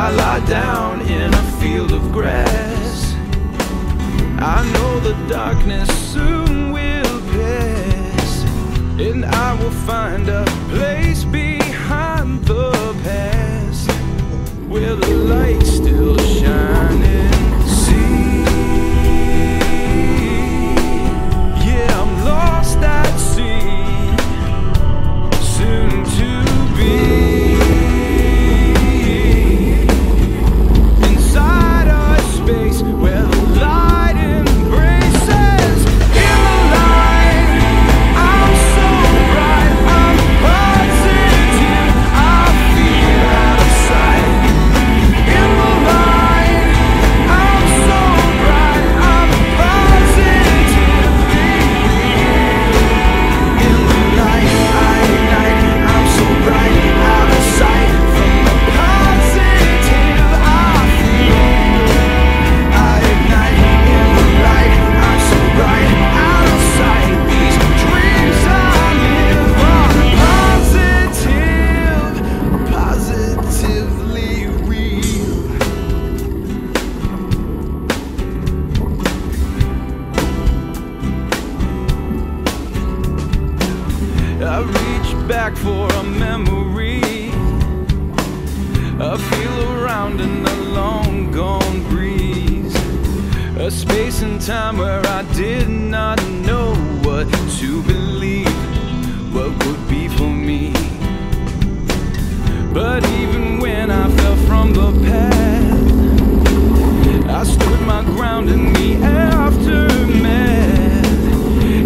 I lie down in a field of grass. I know the darkness soon will pass, and I will find a place behind the past where the light's still shining. See, yeah, I'm lost at sea, soon to be inside a space where the light embraces. In the light, I'm so bright, I'm positive, I feel out of sight. In the light, I'm so bright, I'm positively real. In the light, I ignite, I'm so bright, out of sight. From the positive I feel, I ignite. In the light, I'm so bright, out of sight. These dreams I live are positively real. I reach back for a memory, I feel around in the long gone breeze, a space and time where I did not know what to believe, what would be for me. But even when I fell from the path, I stood my ground in the aftermath,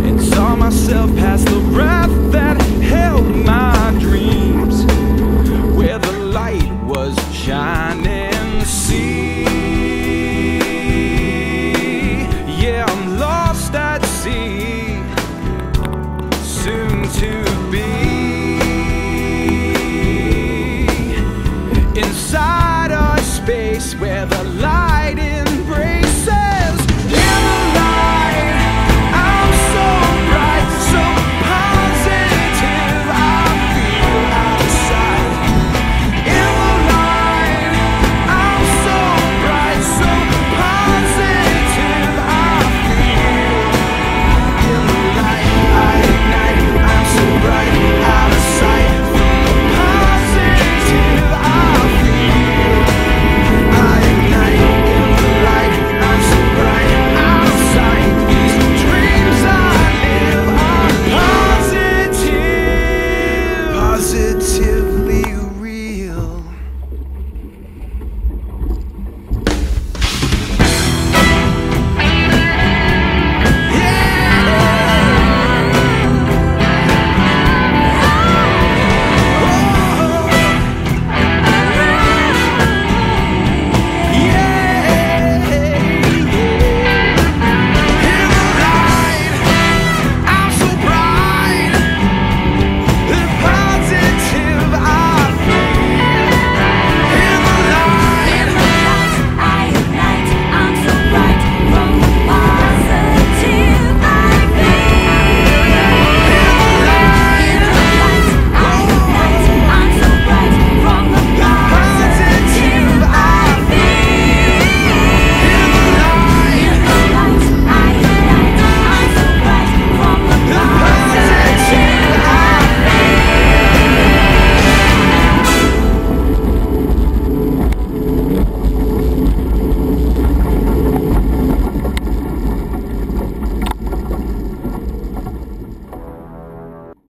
and saw myself past the breath that held my dreams, where the light was shining. See, yeah, I'm lost at sea, soon to be inside a space where the light is